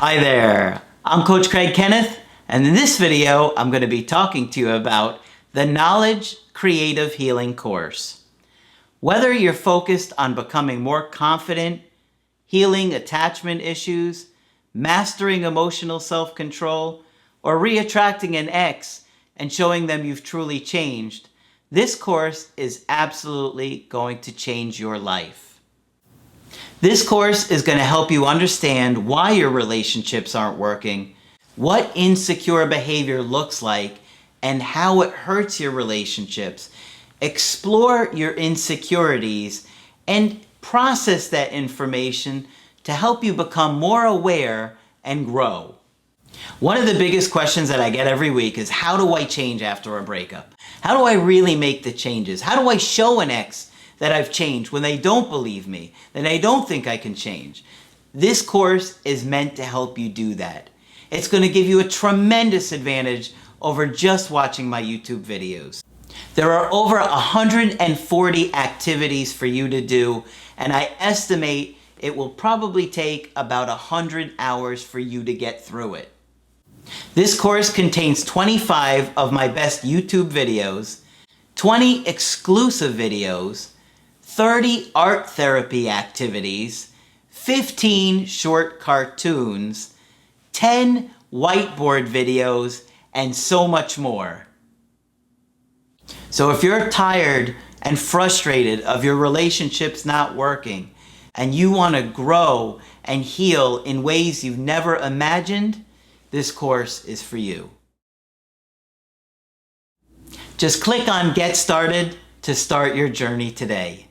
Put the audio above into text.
Hi there, I'm Coach Craig Kenneth, and in this video I'm going to be talking to you about the Knowledge Creative Healing course. Whether you're focused on becoming more confident, healing attachment issues, mastering emotional self-control, or re-attracting an ex and showing them you've truly changed, this course is absolutely going to change your life. This course is going to help you understand why your relationships aren't working, what insecure behavior looks like, and how it hurts your relationships. Explore your insecurities and process that information to help you become more aware and grow. One of the biggest questions that I get every week is, how do I change after a breakup? How do I really make the changes? How do I show an ex that I've changed when they don't believe me, that they don't think I can change? This course is meant to help you do that. It's going to give you a tremendous advantage over just watching my YouTube videos. There are over 140 activities for you to do, and I estimate it will probably take about 100 hours for you to get through it. This course contains 25 of my best YouTube videos, 20 exclusive videos, 30 art therapy activities, 15 short cartoons, 10 whiteboard videos, and so much more. So if you're tired and frustrated of your relationships not working, and you want to grow and heal in ways you've never imagined, this course is for you. Just click on Get Started to start your journey today.